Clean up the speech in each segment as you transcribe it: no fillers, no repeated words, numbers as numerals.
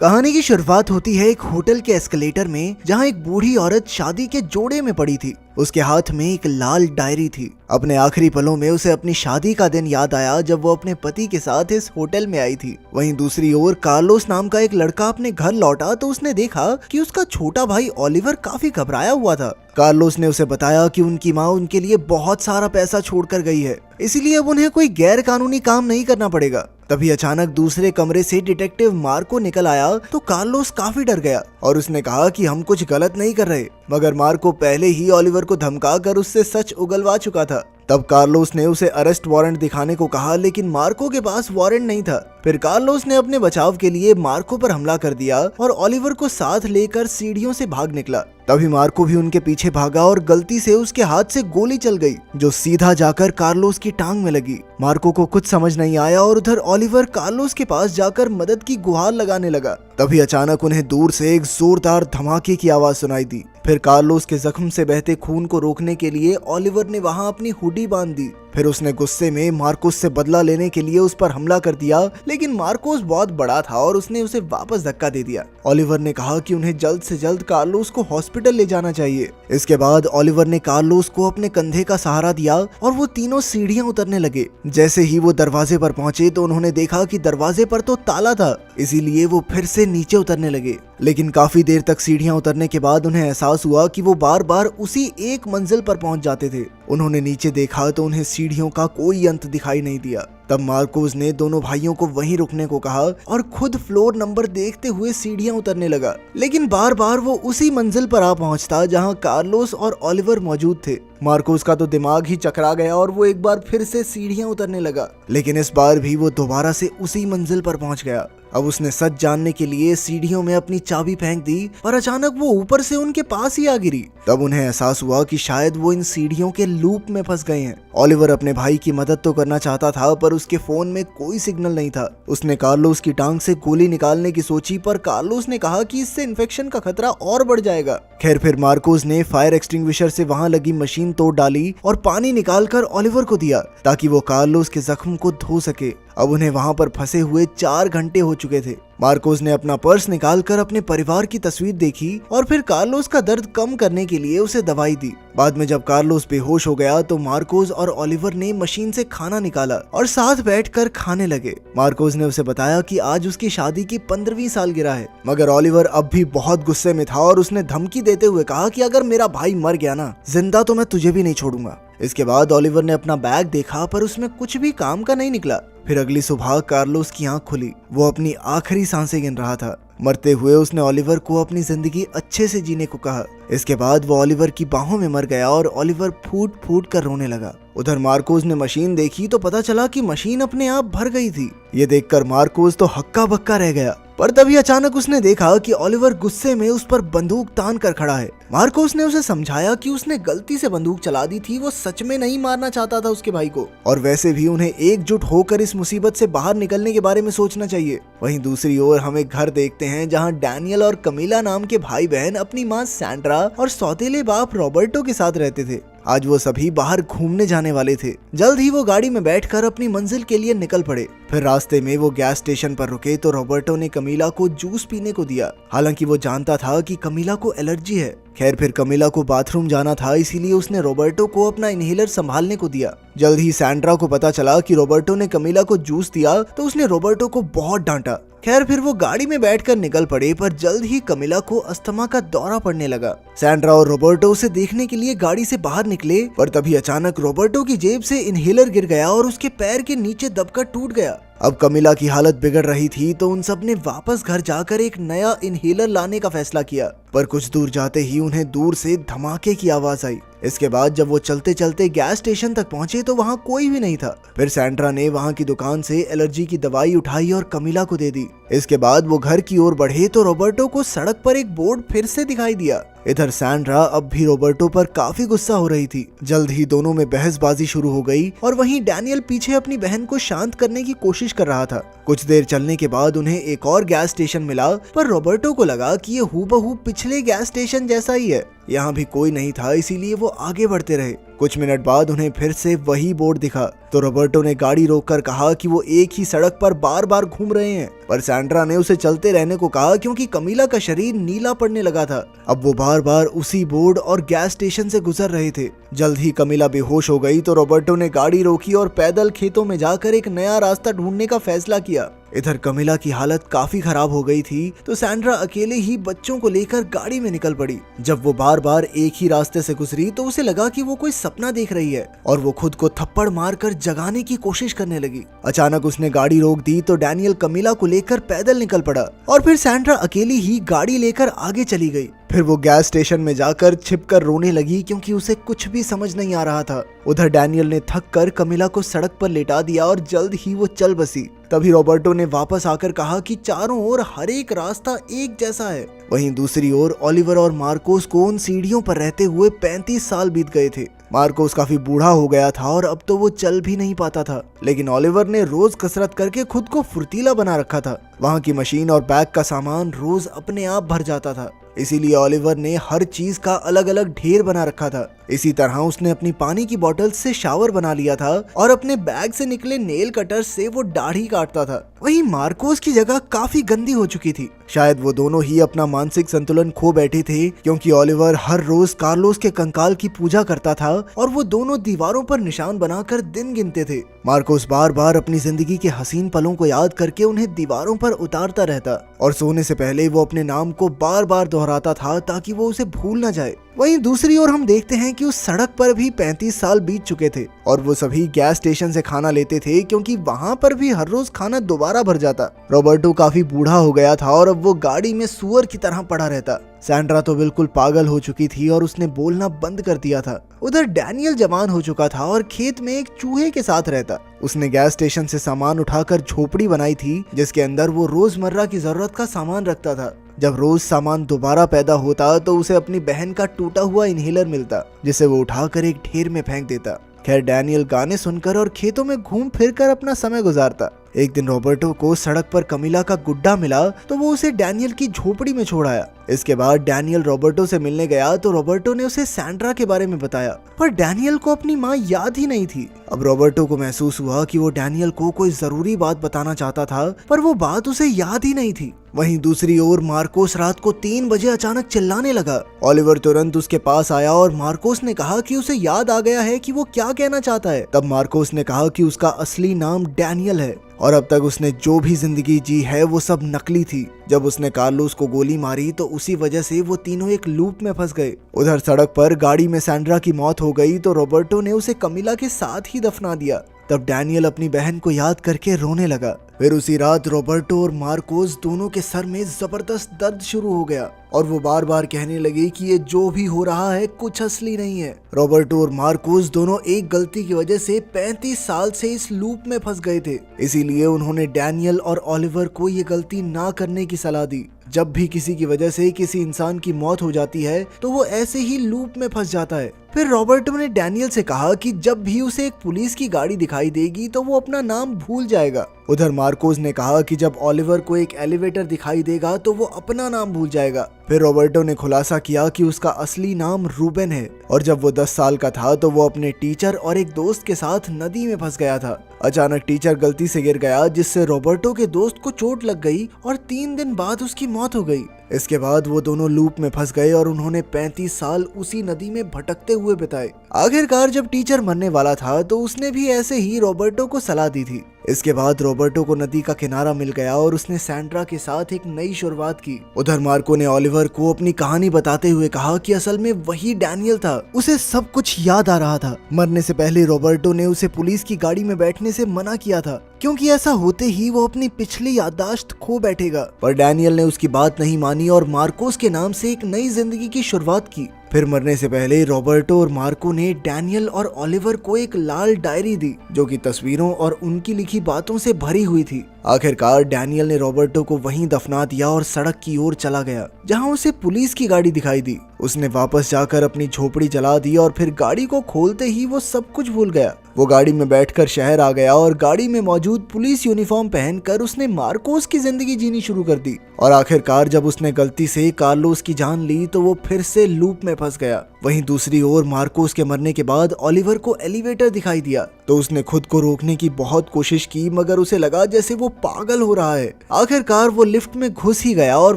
कहानी की शुरुआत होती है एक होटल के एस्केलेटर में, जहां एक बूढ़ी औरत शादी के जोड़े में पड़ी थी। उसके हाथ में एक लाल डायरी थी। अपने आखिरी पलों में उसे अपनी शादी का दिन याद आया जब वो अपने पति के साथ इस होटल में आई थी। वहीं दूसरी ओर कार्लोस नाम का एक लड़का अपने घर लौटा तो उसने देखा कि उसका छोटा भाई ओलिवर काफी घबराया हुआ था। कार्लोस ने उसे बताया कि उनकी माँ उनके लिए बहुत सारा पैसा छोड़कर गई है, इसीलिए अब उन्हें कोई गैर कानूनी काम नहीं करना पड़ेगा। तभी अचानक दूसरे कमरे से डिटेक्टिव मार्को निकल आया तो कार्लोस काफी डर गया और उसने कहा कि हम कुछ गलत नहीं कर रहे, मगर मार्को पहले ही ओलिवर को धमकाकर उससे सच उगलवा चुका था। तब कार्लोस ने उसे अरेस्ट वारंट दिखाने को कहा, लेकिन मार्को के पास वारंट नहीं था। फिर कार्लोस ने अपने बचाव के लिए मार्को पर हमला कर दिया और ओलिवर को साथ लेकर सीढ़ियों से भाग निकला। तभी मार्को भी उनके पीछे भागा और गलती से उसके हाथ से गोली चल गई, जो सीधा जाकर कार्लोस की टांग में लगी। मार्को को कुछ समझ नहीं आया और उधर ओलिवर कार्लोस के पास जाकर मदद की गुहार लगाने लगा। तभी अचानक उन्हें दूर से एक जोरदार धमाके की आवाज सुनाई दी। फिर कार्लोस के जख्म से बहते खून को रोकने के लिए ओलिवर ने वहां अपनी हुडी बांध दी। फिर उसने गुस्से में मार्कोस से बदला लेने के लिए उस पर हमला कर दिया, लेकिन मार्कोस बहुत बड़ा था और उसने उसे वापस धक्का दे दिया। ओलिवर ने कहा कि उन्हें जल्द से जल्द कार्लोस को हॉस्पिटल ले जाना चाहिए। इसके बाद ओलिवर ने कार्लोस को अपने कंधे का सहारा दिया और वो तीनों सीढ़ियां उतरने लगे। जैसे ही वो दरवाजे पर पहुंचे तो उन्होंने देखा कि दरवाजे पर तो ताला था, इसीलिए वो फिर से नीचे उतरने लगे। लेकिन काफी देर तक सीढ़ियां उतरने के बाद उन्हें एहसास हुआ कि वो बार बार उसी एक मंजिल पर पहुंच जाते थे। उन्होंने नीचे देखा तो उन्हें सीढ़ियों का कोई अंत दिखाई नहीं दिया। तब मार्कोस ने दोनों भाइयों को वहीं रुकने को कहा और खुद फ्लोर नंबर देखते हुए सीढ़ियां उतरने लगा, लेकिन बार बार वो उसी मंजिल पर आ पहुंचता जहां कार्लोस और ओलिवर मौजूद थे। मार्कोस का तो दिमाग ही चकरा गया और वो एक बार फिर से सीढ़ियां उतरने लगा, लेकिन इस बार भी वो दोबारा से उसी मंजिल पर पहुंच गया। अब उसने सच जानने के लिए सीढ़ियों में अपनी चाबी फेंक दी, पर अचानक वो ऊपर से उनके पास ही आ गिरी। तब उन्हें एहसास हुआ कि शायद वो इन सीढ़ियों के लूप में फंस गए हैं। ओलिवर अपने भाई की मदद तो करना चाहता था, पर उसके फोन में कोई सिग्नल नहीं था। उसने कार्लोस की टांग से गोली निकालने की सोची, पर कार्लोस ने कहा कि इससे इन्फेक्शन का खतरा और बढ़ जाएगा। खैर, फिर मार्कोस ने फायर एक्सटिंग्विशर से वहां लगी मशीन तोड़ डाली और पानी निकालकर ओलिवर को दिया ताकि वो कार्लोस के जख्म को धो सके। अब उन्हें वहां पर फंसे हुए 4 घंटे हो चुके थे। मार्कोस ने अपना पर्स निकालकर अपने परिवार की तस्वीर देखी और फिर कार्लोस का दर्द कम करने के लिए उसे दवाई दी। बाद में जब कार्लोस बेहोश हो गया तो मार्कोस और ओलिवर ने मशीन से खाना निकाला और साथ बैठकर खाने लगे। मार्कोस ने उसे बताया कि आज उसकी शादी की 15वीं सालगिरह है, मगर ओलिवर अब भी बहुत गुस्से में था और उसने धमकी देते हुए कहा कि अगर मेरा भाई मर गया ना जिंदा तो मैं तुझे भी नहीं छोड़ूंगा। इसके बाद ओलिवर ने अपना बैग देखा, पर उसमें कुछ भी काम का नहीं निकला। फिर अगली सुबह कार्लोस की आंख खुली। वो अपनी आखिरी सांसें गिन रहा था। मरते हुए उसने ओलिवर को अपनी जिंदगी अच्छे से जीने को कहा। इसके बाद वो ओलिवर की बाहों में मर गया और ओलिवर फूट फूट कर रोने लगा। उधर मार्कोस ने मशीन देखी तो पता चला कि मशीन अपने आप भर गई थी। ये देखकर मार्कोस तो हक्का बक्का रह गया, पर तभी अचानक उसने देखा कि ओलिवर गुस्से में उस पर बंदूक तान कर खड़ा है। मार्कोस ने उसे समझाया कि उसने गलती से बंदूक चला दी थी, वो सच में नहीं मारना चाहता था उसके भाई को, और वैसे भी उन्हें एकजुट होकर इस मुसीबत से बाहर निकलने के बारे में सोचना चाहिए। वहीं दूसरी ओर हम एक घर देखते हैं जहां डैनियल और कमीला नाम के भाई बहन अपनी माँ सैंड्रा और सौतेले बाप रॉबर्टो के साथ रहते थे। आज वो सभी बाहर घूमने जाने वाले थे। जल्द ही वो गाड़ी में बैठकर अपनी मंजिल के लिए निकल पड़े। फिर रास्ते में वो गैस स्टेशन पर रुके तो रॉबर्टो ने कमीला को जूस पीने को दिया, हालांकि वो जानता था कि कमीला को एलर्जी है। खैर, फिर कमीला को बाथरूम जाना था, इसीलिए उसने रॉबर्टो को अपना इनहेलर संभालने को दिया। जल्द ही सैंड्रा को पता चला कि रॉबर्टो ने कमीला को जूस दिया तो उसने रॉबर्टो को बहुत डांटा। खैर, फिर वो गाड़ी में बैठकर निकल पड़े, पर जल्द ही कमीला को अस्थमा का दौरा पड़ने लगा। सैंड्रा और रॉबर्टो उसे देखने के लिए गाड़ी से बाहर निकले, पर तभी अचानक रॉबर्टो की जेब से इनहेलर गिर गया और उसके पैर के नीचे दबकर टूट गया। अब कमीला की हालत बिगड़ रही थी तो उन सब ने वापस घर जाकर एक नया इनहेलर लाने का फैसला किया, पर कुछ दूर जाते ही उन्हें दूर से धमाके की आवाज आई। इसके बाद जब वो चलते चलते गैस स्टेशन तक पहुंचे तो वहां कोई भी नहीं था। फिर सैंड्रा ने वहां की दुकान से एलर्जी की दवाई उठाई और कमीला को दे दी। इसके बाद वो घर की ओर बढ़े तो रॉबर्टो को सड़क पर एक बोर्ड फिर से दिखाई दिया। इधर सैंड्रा अब भी रॉबर्टो पर काफी गुस्सा हो रही थी। जल्द ही दोनों में बहसबाजी शुरू हो गई और वहीं डैनियल पीछे अपनी बहन को शांत करने की कोशिश कर रहा था। कुछ देर चलने के बाद उन्हें एक और गैस स्टेशन मिला, पर रॉबर्टो को लगा कि ये हूबहू पिछले गैस स्टेशन जैसा ही है। यहाँ भी कोई नहीं था, इसीलिए वो आगे बढ़ते रहे। कुछ मिनट बाद उन्हें फिर से वही बोर्ड दिखा तो रॉबर्टो ने गाड़ी रोककर कहा कि वो एक ही सड़क पर बार बार घूम रहे हैं, पर सैंड्रा ने उसे चलते रहने को कहा क्योंकि कमीला का शरीर नीला पड़ने लगा था। अब वो बार बार उसी बोर्ड और गैस स्टेशन से गुजर रहे थे। जल्द ही कमीला बेहोश हो गई तो रॉबर्टो ने गाड़ी रोकी और पैदल खेतों में जाकर एक नया रास्ता ढूंढने का फैसला किया। इधर कमीला की हालत काफी खराब हो गई थी तो सैंड्रा अकेले ही बच्चों को लेकर गाड़ी में निकल पड़ी। जब वो बार बार एक ही रास्ते से गुजरी तो उसे लगा कि वो कोई सपना देख रही है और वो खुद को थप्पड़ मारकर जगाने की कोशिश करने लगी। अचानक उसने गाड़ी रोक दी तो डैनियल कमीला को लेकर पैदल निकल पड़ा और फिर सैंड्रा अकेली ही गाड़ी लेकर आगे चली गई। फिर वो गैस स्टेशन में जाकर छिपकर रोने लगी क्योंकि उसे कुछ भी समझ नहीं आ रहा था। उधर डैनियल ने थक कर कमीला को सड़क पर लेटा दिया और जल्द ही वो चल बसी। तभी रॉबर्टो ने वापस आकर कहा कि चारों ओर हर एक रास्ता एक जैसा है। वहीं दूसरी ओर ओलिवर और मार्कोस को उन सीढ़ियों पर रहते हुए 35 साल बीत गए थे। मार्कोस काफी बूढ़ा हो गया था और अब तो वो चल भी नहीं पाता था, लेकिन ओलिवर ने रोज कसरत करके खुद को फुर्तीला बना रखा था। वहाँ की मशीन और बैग का सामान रोज अपने आप भर जाता था, इसीलिए ओलिवर ने हर चीज का अलग अलग ढेर बना रखा था। इसी तरह उसने अपनी पानी की बोतल से शावर बना लिया था और अपने बैग से निकले नेल कटर से वो दाढ़ी काटता था। वहीं मार्कोस की जगह काफी गंदी हो चुकी थी। शायद वो दोनों ही अपना मानसिक संतुलन खो बैठे थे क्योंकि ओलिवर हर रोज कार्लोस के कंकाल की पूजा करता था और वो दोनों दीवारों पर निशान बनाकर दिन गिनते थे। मार्कोस बार बार अपनी जिंदगी के हसीन पलों को याद करके उन्हें दीवारों पर उतारता रहता और सोने से पहले वो अपने नाम को बार बार दोहराता था ताकि वो उसे भूल न जाए। वहीं दूसरी ओर हम देखते हैं कि उस सड़क पर भी 35 साल बीत चुके थे और वो सभी गैस स्टेशन से खाना लेते थे क्योंकि वहाँ पर भी हर रोज खाना दोबारा भर जाता। रॉबर्टो काफी बूढ़ा हो गया था और अब वो गाड़ी में सुअर की तरह पड़ा रहता। सैंड्रा तो बिल्कुल पागल हो चुकी थी और उसने बोलना बंद कर दिया था। उधर डैनियल जवान हो चुका था और खेत में एक चूहे के साथ रहता। उसने गैस स्टेशन से सामान उठाकर झोपड़ी बनाई थी जिसके अंदर वो रोजमर्रा की जरूरत का सामान रखता था। जब रोज सामान दोबारा पैदा होता तो उसे अपनी बहन का टूटा हुआ इनहेलर मिलता जिसे वो उठाकर एक ढेर में फेंक देता। खैर डैनियल गाने सुनकर और खेतों में घूम फिरकर अपना समय गुजारता। एक दिन रॉबर्टो को सड़क पर कमीला का गुड्डा मिला तो वो उसे डैनियल की झोपड़ी में छोड़ आया। इसके बाद डैनियल रॉबर्टो से मिलने गया तो रॉबर्टो ने उसे सैंड्रा के बारे में बताया, पर डैनियल को अपनी माँ याद ही नहीं थी। अब रॉबर्टो को महसूस हुआ कि वो डैनियल को कोई जरूरी बात बताना चाहता था पर वो बात उसे याद ही नहीं थी। वहीं दूसरी ओर मार्कोस रात को 3 बजे अचानक चिल्लाने लगा। ओलिवर तुरंत उसके पास आया और मार्कोस ने कहा कि उसे याद आ गया है कि वो क्या कहना चाहता है। तब मार्कोस ने कहा कि उसका असली नाम डैनियल है और अब तक उसने जो भी जिंदगी जी है वो सब नकली थी। जब उसने कार्लोस को गोली मारी तो उसी वजह से वो तीनों एक लूप में फंस गए। उधर सड़क पर गाड़ी में सैंड्रा की मौत हो गई तो रॉबर्टो ने उसे कमीला के साथ ही दफना दिया। तब डैनियल अपनी बहन को याद करके रोने लगा। फिर उसी रात रॉबर्टो और मार्कोस दोनों के सर में जबरदस्त दर्द शुरू हो गया और वो बार बार कहने लगे कि ये जो भी हो रहा है कुछ असली नहीं है। रॉबर्टो और मार्कोस दोनों एक गलती की वजह से 35 साल से इस लूप में फंस गए थे, इसीलिए उन्होंने डैनियल और ओलिवर को ये गलती ना करने की सलाह दी। जब भी किसी की वजह से किसी इंसान की मौत हो जाती है तो वो ऐसे ही लूप में फंस जाता है। फिर रॉबर्टो ने डैनियल से कहा कि जब भी उसे एक पुलिस की गाड़ी दिखाई देगी तो वो अपना नाम भूल जाएगा। उधर मार्कोस ने कहा कि जब ओलिवर को एक एलिवेटर दिखाई देगा तो वो अपना नाम भूल जाएगा। फिर रॉबर्टो ने खुलासा किया कि उसका असली नाम रूबेन है और जब वो 10 साल का था तो वो अपने टीचर और एक दोस्त के साथ नदी में फंस गया था। अचानक टीचर गलती से गिर गया जिससे रॉबर्टो के दोस्त को चोट लग गई और 3 दिन बाद उसकी मौत हो गई। इसके बाद वो दोनों लूप में फंस गए और उन्होंने 35 साल उसी नदी में भटकते हुए बिताए। आखिरकार जब टीचर मरने वाला था तो उसने भी ऐसे ही रॉबर्टो को सलाह दी थी। इसके बाद रॉबर्टो को नदी का किनारा मिल गया और उसने सैंड्रा के साथ एक नई शुरुआत की। उधर मार्को ने ओलिवर को अपनी कहानी बताते हुए कहा कि असल में वही डैनियल था, उसे सब कुछ याद आ रहा था। मरने से पहले रॉबर्टो ने उसे पुलिस की गाड़ी में बैठने से मना किया था क्योंकि ऐसा होते ही वो अपनी पिछली याददाश्त खो बैठेगा, पर डैनियल ने उसकी बात नहीं मानी और मार्कोस के नाम से एक नई जिंदगी की शुरुआत की। फिर मरने से पहले रॉबर्टो और मार्को ने डैनियल और ओलिवर को एक लाल डायरी दी जो कि तस्वीरों और उनकी लिखी बातों से भरी हुई थी। आखिरकार डैनियल ने रॉबर्टो को वहीं दफना दिया और सड़क की ओर चला गया जहां उसे पुलिस की गाड़ी दिखाई दी। उसने वापस जाकर अपनी झोपड़ी जला दी और फिर गाड़ी को खोलते ही वो सब कुछ भूल गया। वो गाड़ी में बैठकर शहर आ गया और गाड़ी में मौजूद पुलिस यूनिफॉर्म पहनकर उसने मार्कोस की जिंदगी जीनी शुरू कर दी। और आखिरकार जब उसने गलती से कार्लोस की जान ली तो वो फिर से लूप में फंस गया। वहीं दूसरी ओर मार्कोस के मरने के बाद ओलिवर को एलिवेटर दिखाई दिया तो उसने खुद को रोकने की बहुत कोशिश की, मगर उसे लगा जैसे वो पागल हो रहा है। आखिरकार वो लिफ्ट में घुस ही गया और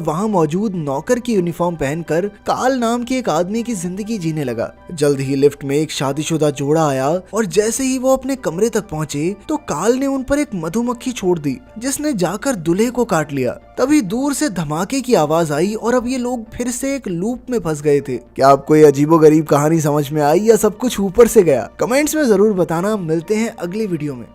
वहां मौजूद नौकर की यूनिफॉर्म पहनकर काल नाम के एक आदमी की जिंदगी जीने लगा। जल्द ही लिफ्ट में एक शादीशुदा जोड़ा आया और जैसे ही वो अपने कमरे तक पहुंचे तो काल ने उन पर एक मधुमक्खी छोड़ दी जिसने जाकर दूल्हे को काट लिया। तभी दूर से धमाके की आवाज आई और अब ये लोग फिर से एक लूप में फंस गए थे। क्या आपको ये अजीबोगरीब कहानी समझ में आई या सब कुछ ऊपर से गया? कमेंट्स में जरूर बताना। मिलते हैं अगली वीडियो में।